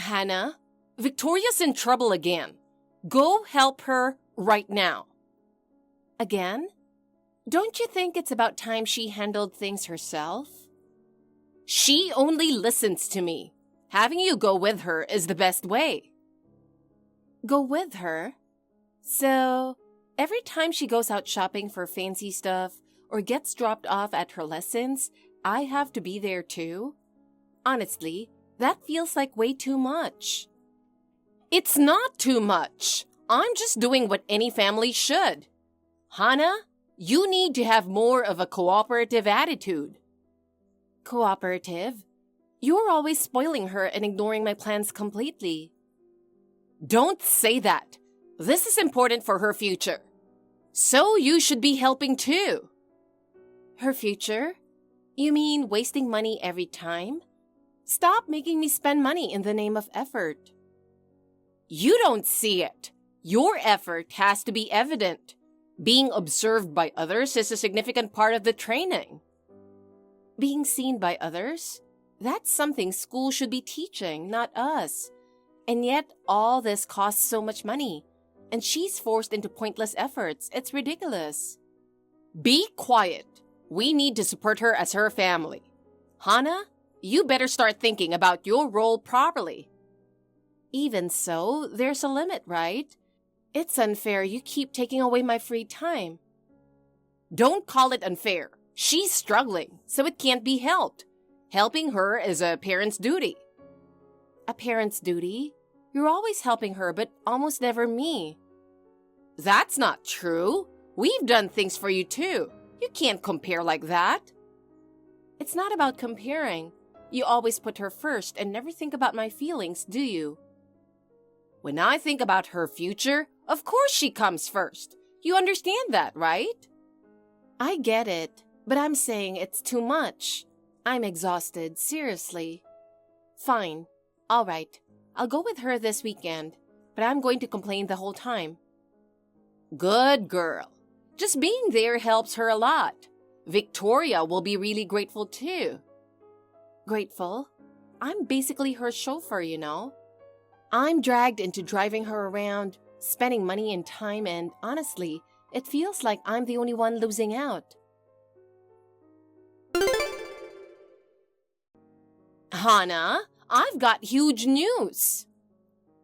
Hannah, Victoria's in trouble again. Go help her right now. Again? Don't you think it's about time she handled things herself? She only listens to me. Having you go with her is the best way. Go with her? So, every time she goes out shopping for fancy stuff or gets dropped off at her lessons, I have to be there too? Honestly, that feels like way too much. It's not too much. I'm just doing what any family should. Hannah, you need to have more of a cooperative attitude. Cooperative? You're always spoiling her and ignoring my plans completely. Don't say that. This is important for her future. So you should be helping too. Her future? You mean wasting money every time? Stop making me spend money in the name of effort. You don't see it. Your effort has to be evident. Being observed by others is a significant part of the training. Being seen by others? That's something school should be teaching, not us. And yet, all this costs so much money. And she's forced into pointless efforts. It's ridiculous. Be quiet. We need to support her as her family. Hannah, you better start thinking about your role properly. Even so, there's a limit, right? It's unfair you keep taking away my free time. Don't call it unfair. She's struggling, so it can't be helped. Helping her is a parent's duty. A parent's duty? You're always helping her, but almost never me. That's not true. We've done things for you too. You can't compare like that. It's not about comparing. You always put her first and never think about my feelings, do you? When I think about her future, of course she comes first. You understand that, right? I get it, but I'm saying it's too much. I'm exhausted, seriously. Fine. All right. I'll go with her this weekend, but I'm going to complain the whole time. Good girl. Just being there helps her a lot. Victoria will be really grateful too. Grateful? I'm basically her chauffeur, you know. I'm dragged into driving her around, spending money and time, and honestly, it feels like I'm the only one losing out. Hannah, I've got huge news.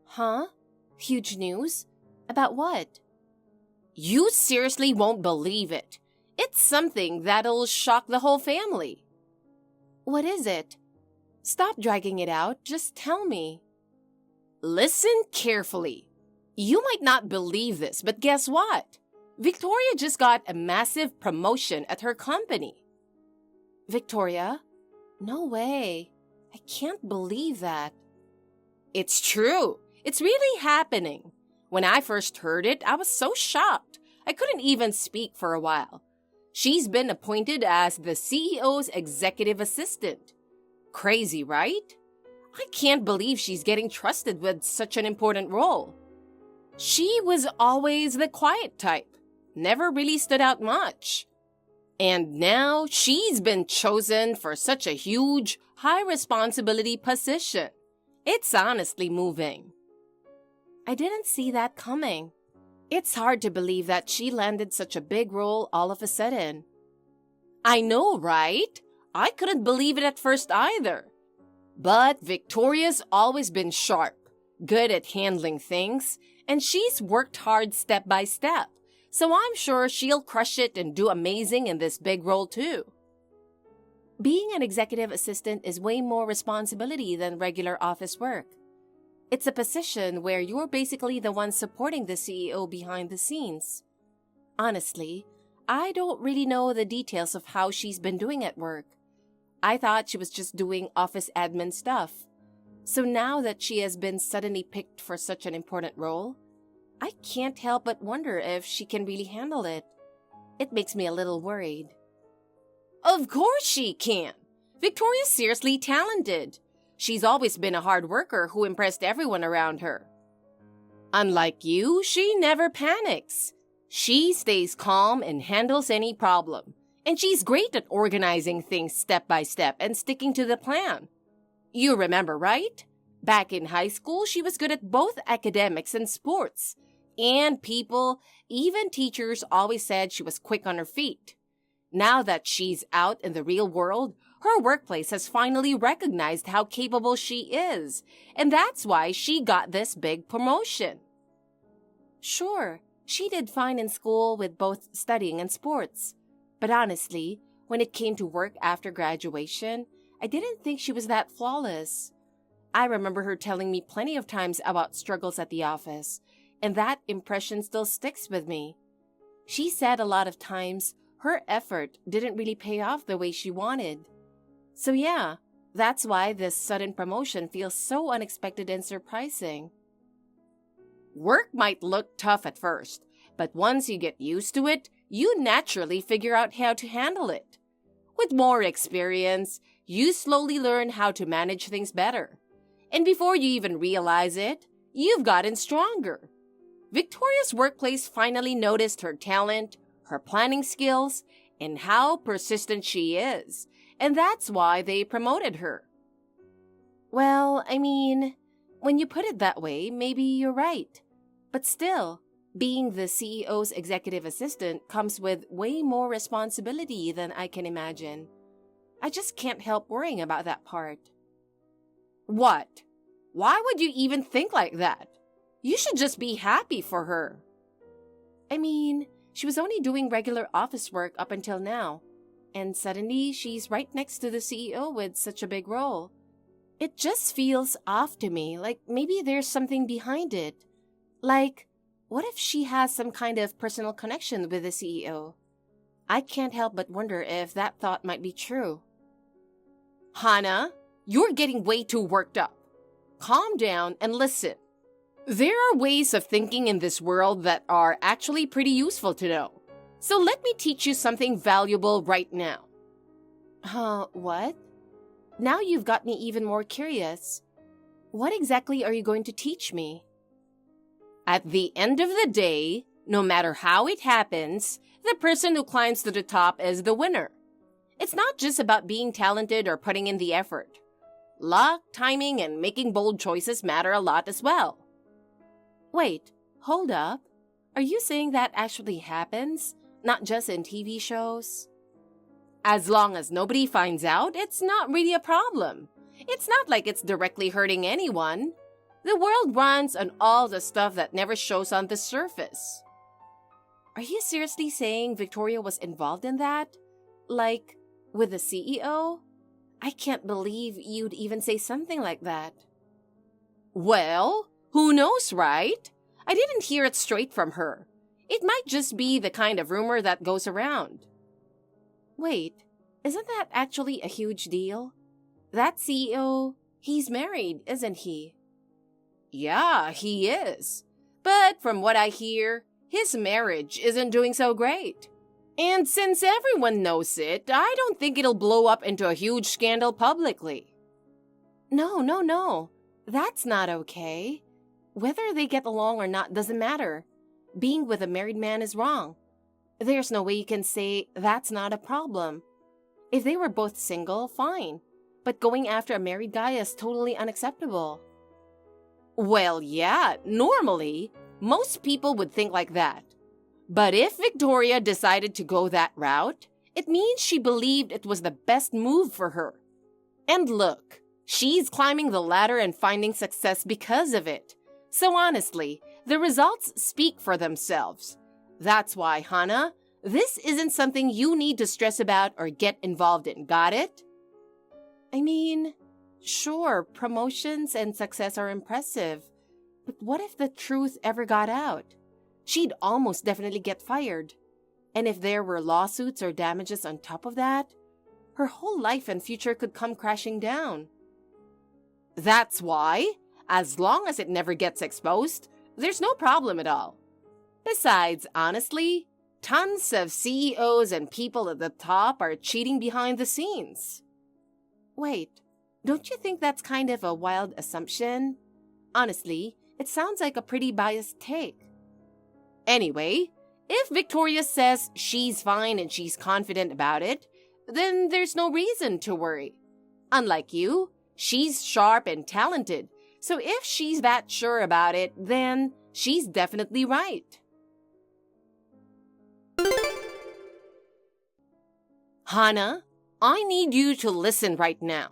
Huh? Huge news? About what? You seriously won't believe it. It's something that'll shock the whole family. What is it? Stop dragging it out. Just tell me. Listen carefully. You might not believe this, but guess what? Victoria just got a massive promotion at her company. Victoria? No way. I can't believe that. It's true. It's really happening. When I first heard it, I was so shocked. I couldn't even speak for a while. She's been appointed as the CEO's executive assistant. Crazy, right? I can't believe she's getting trusted with such an important role. She was always the quiet type, never really stood out much. And now she's been chosen for such a huge, high-responsibility position. It's honestly moving. I didn't see that coming. It's hard to believe that she landed such a big role all of a sudden. I know, right? I couldn't believe it at first either. But Victoria's always been sharp, good at handling things, and she's worked hard step by step. So I'm sure she'll crush it and do amazing in this big role too. Being an executive assistant is way more responsibility than regular office work. It's a position where you're basically the one supporting the CEO behind the scenes. Honestly, I don't really know the details of how she's been doing at work. I thought she was just doing office admin stuff. So now that she has been suddenly picked for such an important role, I can't help but wonder if she can really handle it. It makes me a little worried. Of course she can. Victoria's seriously talented. She's always been a hard worker who impressed everyone around her. Unlike you, she never panics. She stays calm and handles any problem. And she's great at organizing things step by step and sticking to the plan. You remember, right? Back in high school, she was good at both academics and sports. And people, even teachers, always said she was quick on her feet. Now that she's out in the real world, her workplace has finally recognized how capable she is. And that's why she got this big promotion. Sure, she did fine in school with both studying and sports. But honestly, when it came to work after graduation, I didn't think she was that flawless. I remember her telling me plenty of times about struggles at the office, and that impression still sticks with me. She said a lot of times her effort didn't really pay off the way she wanted. So yeah, that's why this sudden promotion feels so unexpected and surprising. Work might look tough at first, but once you get used to it, you naturally figure out how to handle it. With more experience, you slowly learn how to manage things better. And before you even realize it, you've gotten stronger. Victoria's workplace finally noticed her talent, her planning skills, and how persistent she is. And that's why they promoted her. Well, I mean, when you put it that way, maybe you're right. But still, being the CEO's executive assistant comes with way more responsibility than I can imagine. I just can't help worrying about that part. What? Why would you even think like that? You should just be happy for her. I mean, she was only doing regular office work up until now, and suddenly she's right next to the CEO with such a big role. It just feels off to me, like maybe there's something behind it. Like, what if she has some kind of personal connection with the CEO? I can't help but wonder if that thought might be true. Hana, you're getting way too worked up. Calm down and listen. There are ways of thinking in this world that are actually pretty useful to know. So let me teach you something valuable right now. What? Now you've got me even more curious. What exactly are you going to teach me? At the end of the day, no matter how it happens, the person who climbs to the top is the winner. It's not just about being talented or putting in the effort. Luck, timing, and making bold choices matter a lot as well. Wait, hold up. Are you saying that actually happens, not just in TV shows? As long as nobody finds out, it's not really a problem. It's not like it's directly hurting anyone. The world runs on all the stuff that never shows on the surface. Are you seriously saying Victoria was involved in that? Like, with the CEO? I can't believe you'd even say something like that. Well, who knows, right? I didn't hear it straight from her. It might just be the kind of rumor that goes around. Wait, isn't that actually a huge deal? That CEO, he's married, isn't he? Yeah, he is. But from what I hear, his marriage isn't doing so great. And since everyone knows it, I don't think it'll blow up into a huge scandal publicly. No. That's not okay. Whether they get along or not doesn't matter. Being with a married man is wrong. There's no way you can say that's not a problem. If they were both single, fine. But going after a married guy is totally unacceptable. Well, yeah, normally, most people would think like that. But if Victoria decided to go that route, it means she believed it was the best move for her. And look, she's climbing the ladder and finding success because of it. So honestly, the results speak for themselves. That's why, Hana, this isn't something you need to stress about or get involved in, got it? I mean, sure, promotions and success are impressive. But what if the truth ever got out? She'd almost definitely get fired. And if there were lawsuits or damages on top of that, her whole life and future could come crashing down. That's why, as long as it never gets exposed, there's no problem at all. Besides, honestly, tons of CEOs and people at the top are cheating behind the scenes. Wait, don't you think that's kind of a wild assumption? Honestly, it sounds like a pretty biased take. Anyway, if Victoria says she's fine and she's confident about it, then there's no reason to worry. Unlike you, she's sharp and talented, So if she's that sure about it, then she's definitely right. Hana, I need you to listen right now.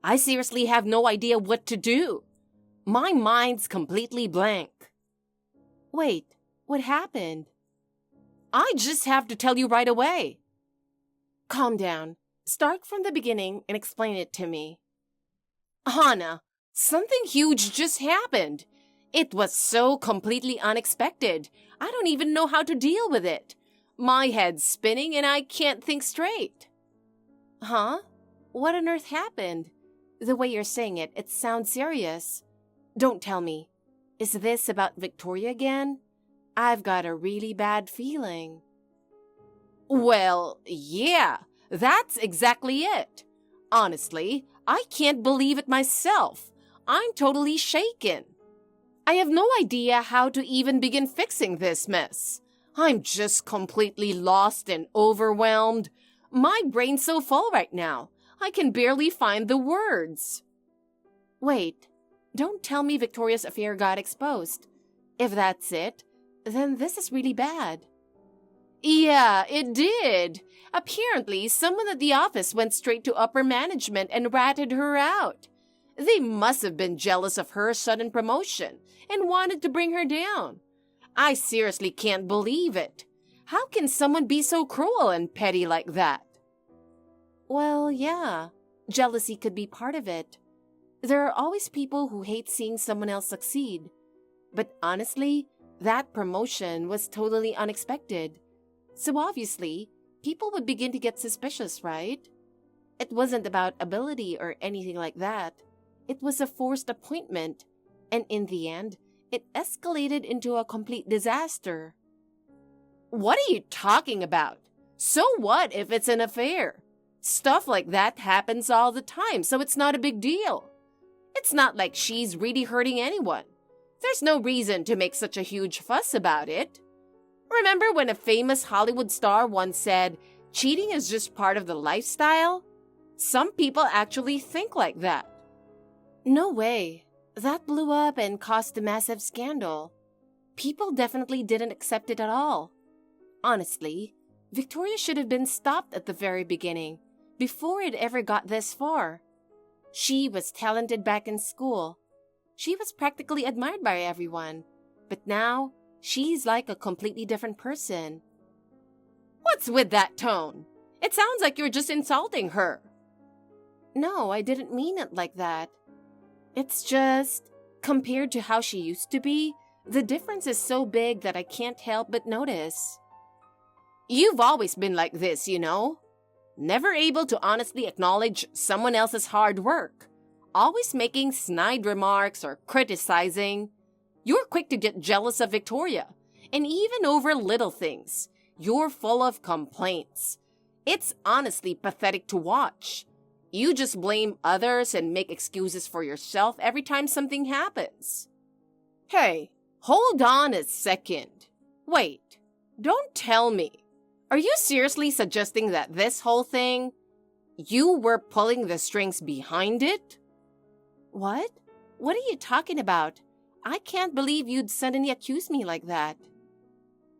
I seriously have no idea what to do. My mind's completely blank. Wait, what happened? I just have to tell you right away. Calm down. Start from the beginning and explain it to me. Hana, something huge just happened. It was so completely unexpected. I don't even know how to deal with it. My head's spinning and I can't think straight. Huh? What on earth happened? The way you're saying it, it sounds serious. Don't tell me. Is this about Victoria again? I've got a really bad feeling. Well, yeah, that's exactly it. Honestly, I can't believe it myself. I'm totally shaken. I have no idea how to even begin fixing this mess. I'm just completely lost and overwhelmed. My brain's so full right now, I can barely find the words. Wait, don't tell me Victoria's affair got exposed. If that's it, then this is really bad. Yeah, it did. Apparently, someone at the office went straight to upper management and ratted her out. They must have been jealous of her sudden promotion and wanted to bring her down. I seriously can't believe it. How can someone be so cruel and petty like that? Well, yeah, jealousy could be part of it. There are always people who hate seeing someone else succeed. But honestly, that promotion was totally unexpected. So obviously, people would begin to get suspicious, right? It wasn't about ability or anything like that. It was a forced appointment, and in the end, it escalated into a complete disaster. What are you talking about? So what if it's an affair? Stuff like that happens all the time, so it's not a big deal. It's not like she's really hurting anyone. There's no reason to make such a huge fuss about it. Remember when a famous Hollywood star once said, cheating is just part of the lifestyle? Some people actually think like that. No way. That blew up and caused a massive scandal. People definitely didn't accept it at all. Honestly, Victoria should have been stopped at the very beginning, before it ever got this far. She was talented back in school. She was practically admired by everyone. But now, she's like a completely different person. What's with that tone? It sounds like you're just insulting her. No, I didn't mean it like that. It's just, compared to how she used to be, the difference is so big that I can't help but notice. You've always been like this, you know? Never able to honestly acknowledge someone else's hard work. Always making snide remarks or criticizing. You're quick to get jealous of Victoria, and even over little things. You're full of complaints. It's honestly pathetic to watch. You just blame others and make excuses for yourself every time something happens. Hey, hold on a second. Wait, don't tell me. Are you seriously suggesting that this whole thing, you were pulling the strings behind it? What? What are you talking about? I can't believe you'd suddenly accuse me like that.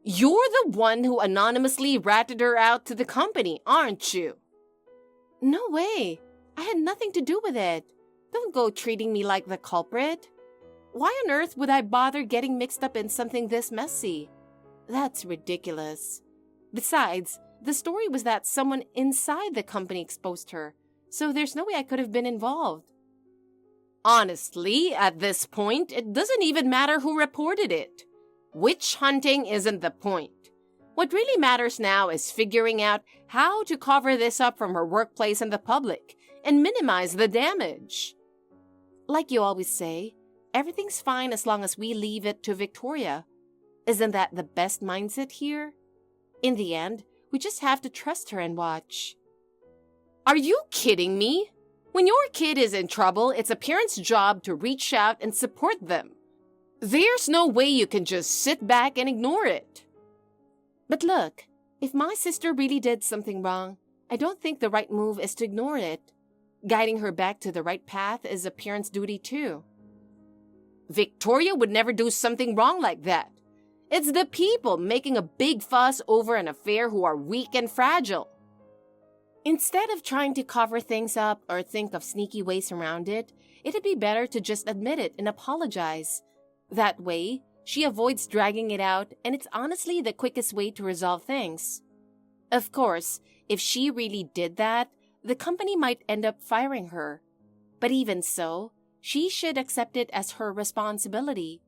You're the one who anonymously ratted her out to the company, aren't you? No way. I had nothing to do with it. Don't go treating me like the culprit. Why on earth would I bother getting mixed up in something this messy? That's ridiculous. Besides, the story was that someone inside the company exposed her, so there's no way I could have been involved. Honestly, at this point, it doesn't even matter who reported it. Witch hunting isn't the point. What really matters now is figuring out how to cover this up from her workplace and the public and minimize the damage. Like you always say, everything's fine as long as we leave it to Victoria. Isn't that the best mindset here? In the end, we just have to trust her and watch. Are you kidding me? When your kid is in trouble, it's a parent's job to reach out and support them. There's no way you can just sit back and ignore it. But look, if my sister really did something wrong, I don't think the right move is to ignore it. Guiding her back to the right path is a parent's duty too. Victoria would never do something wrong like that. It's the people making a big fuss over an affair who are weak and fragile. Instead of trying to cover things up or think of sneaky ways around it, it'd be better to just admit it and apologize. That way, she avoids dragging it out, and it's honestly the quickest way to resolve things. Of course, if she really did that, the company might end up firing her. But even so, she should accept it as her responsibility.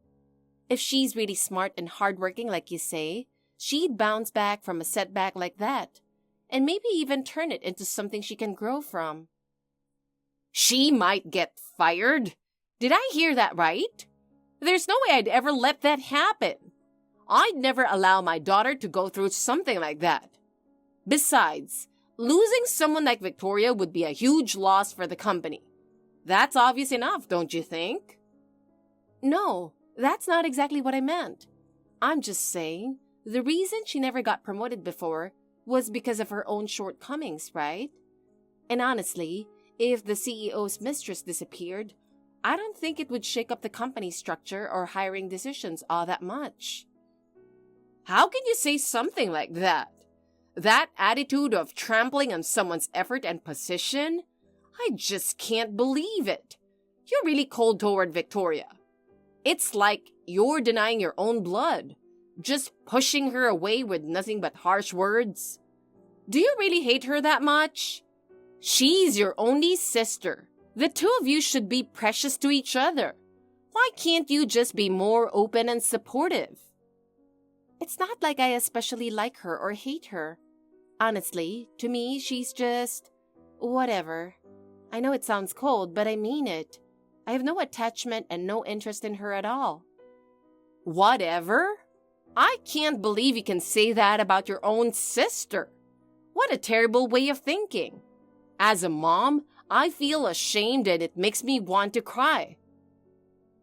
If she's really smart and hardworking like you say, she'd bounce back from a setback like that, and maybe even turn it into something she can grow from. She might get fired? Did I hear that right? There's no way I'd ever let that happen. I'd never allow my daughter to go through something like that. Besides, losing someone like Victoria would be a huge loss for the company. That's obvious enough, don't you think? No, that's not exactly what I meant. I'm just saying, the reason she never got promoted before was because of her own shortcomings, right? And honestly, if the CEO's mistress disappeared, I don't think it would shake up the company structure or hiring decisions all that much. How can you say something like that? That attitude of trampling on someone's effort and position? I just can't believe it. You're really cold toward Victoria. It's like you're denying your own blood, just pushing her away with nothing but harsh words. Do you really hate her that much? She's your only sister. The two of you should be precious to each other. Why can't you just be more open and supportive? It's not like I especially like her or hate her. Honestly, to me, she's just... whatever. I know it sounds cold, but I mean it. I have no attachment and no interest in her at all. Whatever? I can't believe you can say that about your own sister. What a terrible way of thinking. As a mom, I feel ashamed and it makes me want to cry.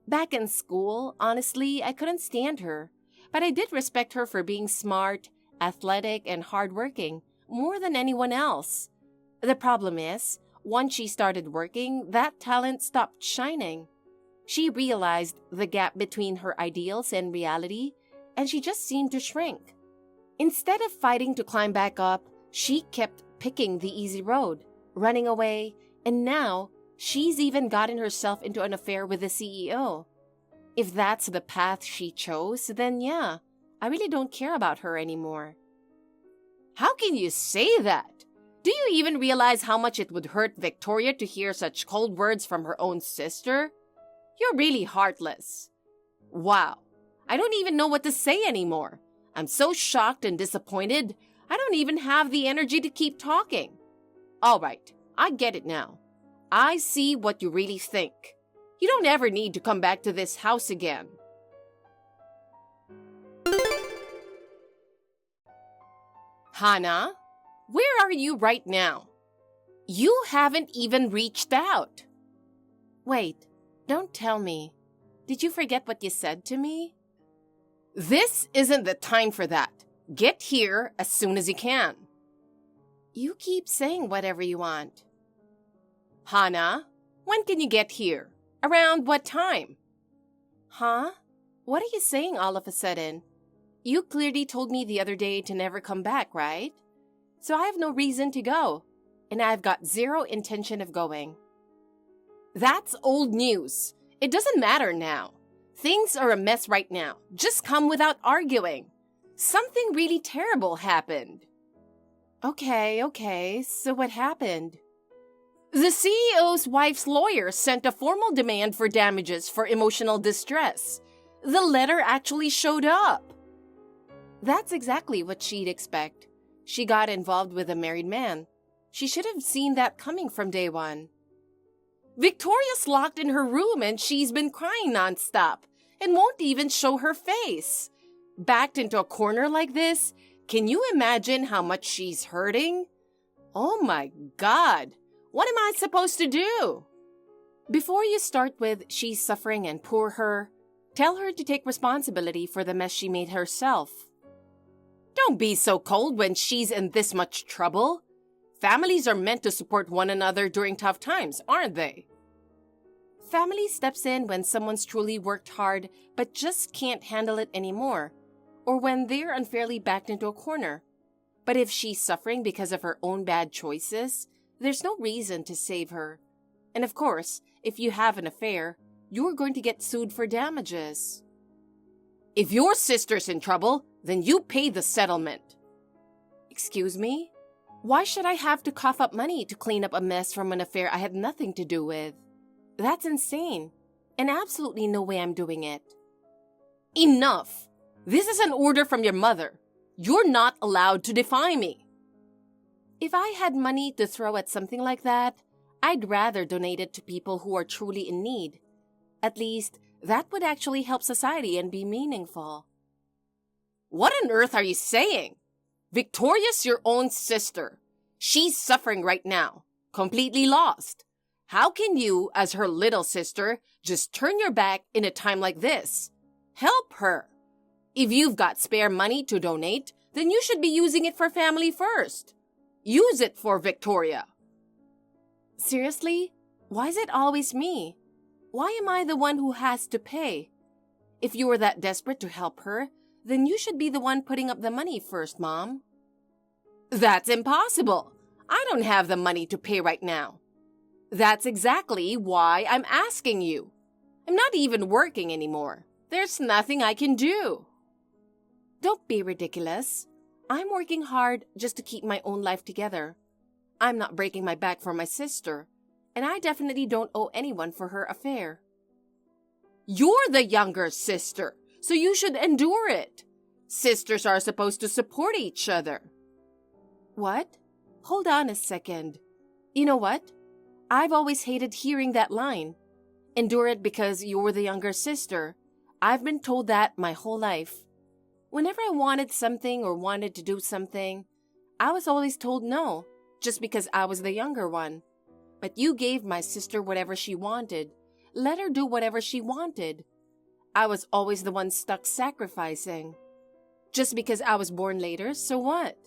Back in school, honestly, I couldn't stand her, but I did respect her for being smart, athletic, and hardworking more than anyone else. The problem is, once she started working, that talent stopped shining. She realized the gap between her ideals and reality, and she just seemed to shrink. Instead of fighting to climb back up, she kept picking the easy road, running away, and now she's even gotten herself into an affair with the CEO. If that's the path she chose, then yeah, I really don't care about her anymore. How can you say that? Do you even realize how much it would hurt Victoria to hear such cold words from her own sister? You're really heartless. Wow, I don't even know what to say anymore. I'm so shocked and disappointed, I don't even have the energy to keep talking. All right, I get it now. I see what you really think. You don't ever need to come back to this house again. Hana, where are you right now? You haven't even reached out. Wait, don't tell me. Did you forget what you said to me? This isn't the time for that. Get here as soon as you can. You keep saying whatever you want. Hana, when can you get here? Around what time? Huh? What are you saying all of a sudden? You clearly told me the other day to never come back, right? So I have no reason to go, and I've got zero intention of going. That's old news. It doesn't matter now. Things are a mess right now. Just come without arguing. Something really terrible happened. Okay, so what happened? The CEO's wife's lawyer sent a formal demand for damages for emotional distress. The letter actually showed up. That's exactly what she'd expect. She got involved with a married man. She should have seen that coming from day one. Victoria's locked in her room and she's been crying nonstop and won't even show her face. Backed into a corner like this, can you imagine how much she's hurting? Oh my God, what am I supposed to do? Before you start with she's suffering and poor her, tell her to take responsibility for the mess she made herself. Don't be so cold when she's in this much trouble. Families are meant to support one another during tough times, aren't they? Family steps in when someone's truly worked hard but just can't handle it anymore, or when they're unfairly backed into a corner. But if she's suffering because of her own bad choices, there's no reason to save her. And of course, if you have an affair, you're going to get sued for damages. If your sister's in trouble, then you pay the settlement. Excuse me? Why should I have to cough up money to clean up a mess from an affair I had nothing to do with? That's insane, and absolutely no way I'm doing it. Enough! This is an order from your mother. You're not allowed to defy me. If I had money to throw at something like that, I'd rather donate it to people who are truly in need. At least, that would actually help society and be meaningful. What on earth are you saying? Victoria's your own sister. She's suffering right now, completely lost. How can you, as her little sister, just turn your back in a time like this? Help her. If you've got spare money to donate, then you should be using it for family first. Use it for Victoria. Seriously? Why is it always me? Why am I the one who has to pay? If you were that desperate to help her, then you should be the one putting up the money first, Mom. That's impossible. I don't have the money to pay right now. That's exactly why I'm asking you. I'm not even working anymore. There's nothing I can do. Don't be ridiculous. I'm working hard just to keep my own life together. I'm not breaking my back for my sister, and I definitely don't owe anyone for her affair. You're the younger sister, so you should endure it. Sisters are supposed to support each other. What? Hold on a second. You know what? I've always hated hearing that line. Endure it because you're the younger sister. I've been told that my whole life. Whenever I wanted something or wanted to do something, I was always told no, just because I was the younger one. But you gave my sister whatever she wanted. Let her do whatever she wanted. I was always the one stuck sacrificing. Just because I was born later, so what?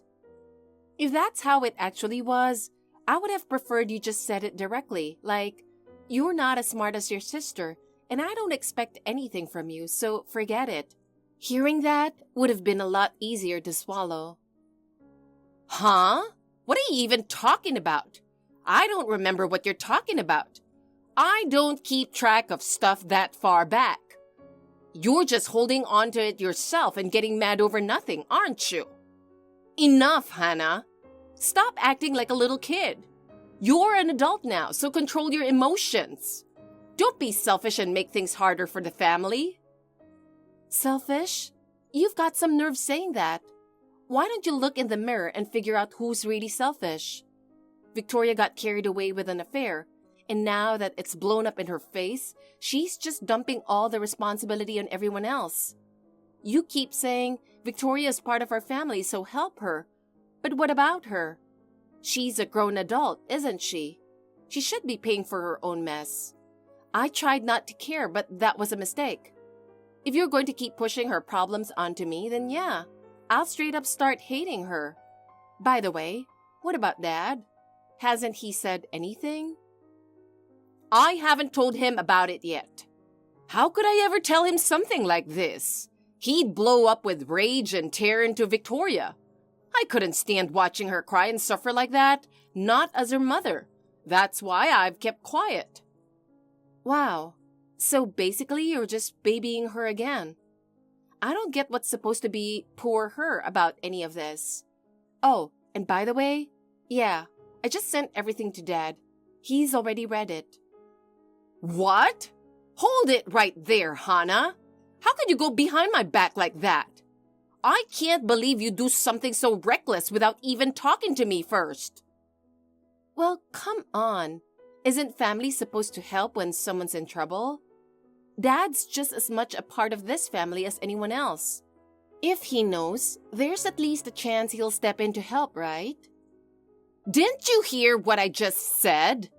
If that's how it actually was, I would have preferred you just said it directly, like, you're not as smart as your sister, and I don't expect anything from you, so forget it. Hearing that would have been a lot easier to swallow. Huh? What are you even talking about? I don't remember what you're talking about. I don't keep track of stuff that far back. You're just holding on to it yourself and getting mad over nothing, aren't you? Enough, Hannah. Stop acting like a little kid. You're an adult now, so control your emotions. Don't be selfish and make things harder for the family. Selfish? You've got some nerve saying that. Why don't you look in the mirror and figure out who's really selfish? Victoria got carried away with an affair, and now that it's blown up in her face, she's just dumping all the responsibility on everyone else. You keep saying, Victoria is part of our family, so help her. But what about her? She's a grown adult, isn't she? She should be paying for her own mess. I tried not to care, but that was a mistake. If you're going to keep pushing her problems onto me, then yeah, I'll straight up start hating her. By the way, what about Dad? Hasn't he said anything? I haven't told him about it yet. How could I ever tell him something like this? He'd blow up with rage and tear into Victoria. I couldn't stand watching her cry and suffer like that, not as her mother. That's why I've kept quiet. Wow, so basically you're just babying her again. I don't get what's supposed to be poor her about any of this. Oh, and by the way, yeah, I just sent everything to Dad. He's already read it. What? Hold it right there, Hannah. How could you go behind my back like that? I can't believe you do something so reckless without even talking to me first. Well, come on. Isn't family supposed to help when someone's in trouble? Dad's just as much a part of this family as anyone else. If he knows, there's at least a chance he'll step in to help, right? Didn't you hear what I just said?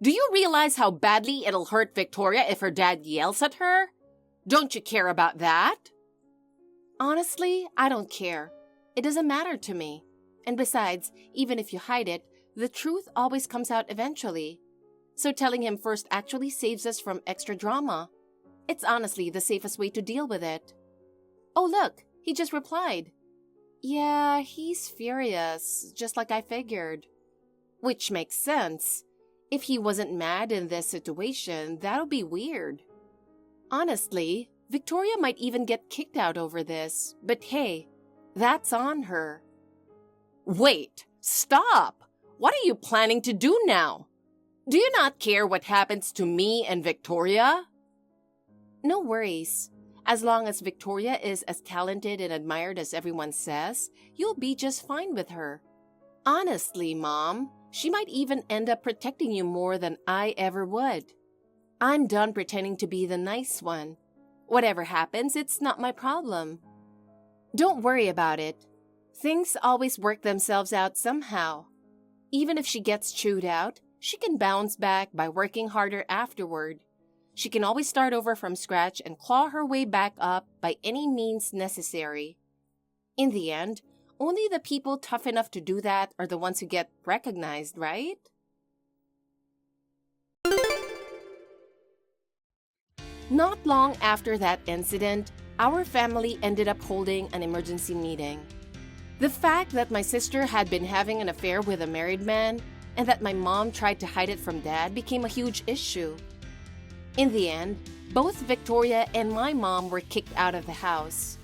Do you realize how badly it'll hurt Victoria if her dad yells at her? Don't you care about that? Honestly, I don't care. It doesn't matter to me. And besides, even if you hide it, the truth always comes out eventually. So telling him first actually saves us from extra drama. It's honestly the safest way to deal with it. Oh look, he just replied. Yeah, he's furious, just like I figured. Which makes sense. If he wasn't mad in this situation, that would be weird. Honestly, Victoria might even get kicked out over this, but hey, that's on her. Wait, stop! What are you planning to do now? Do you not care what happens to me and Victoria? No worries. As long as Victoria is as talented and admired as everyone says, you'll be just fine with her. Honestly, Mom, she might even end up protecting you more than I ever would. I'm done pretending to be the nice one. Whatever happens, it's not my problem. Don't worry about it. Things always work themselves out somehow. Even if she gets chewed out, she can bounce back by working harder afterward. She can always start over from scratch and claw her way back up by any means necessary. In the end, only the people tough enough to do that are the ones who get recognized, right? Not long after that incident, our family ended up holding an emergency meeting. The fact that my sister had been having an affair with a married man and that my mom tried to hide it from Dad became a huge issue. In the end, both Victoria and my mom were kicked out of the house.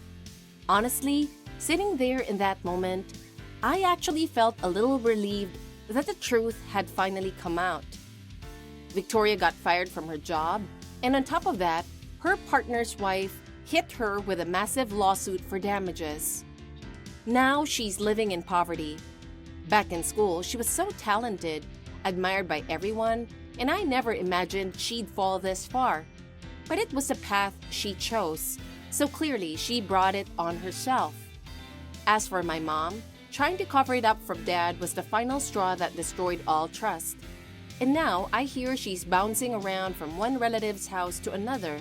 Honestly, sitting there in that moment, I actually felt a little relieved that the truth had finally come out. Victoria got fired from her job, and on top of that, her partner's wife hit her with a massive lawsuit for damages. Now she's living in poverty. Back in school, she was so talented, admired by everyone, and I never imagined she'd fall this far. But it was a path she chose, so clearly she brought it on herself. As for my mom, trying to cover it up from Dad was the final straw that destroyed all trust. And now I hear she's bouncing around from one relative's house to another.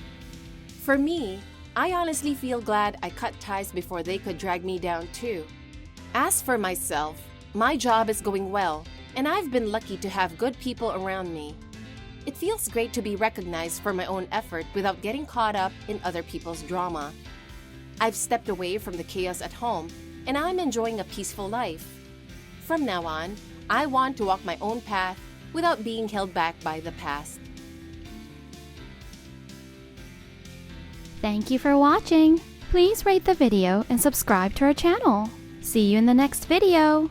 For me, I honestly feel glad I cut ties before they could drag me down too. As for myself, my job is going well, and I've been lucky to have good people around me. It feels great to be recognized for my own effort without getting caught up in other people's drama. I've stepped away from the chaos at home, and I'm enjoying a peaceful life. From now on, I want to walk my own path without being held back by the past. Thank you for watching. Please rate the video and subscribe to our channel. See you in the next video.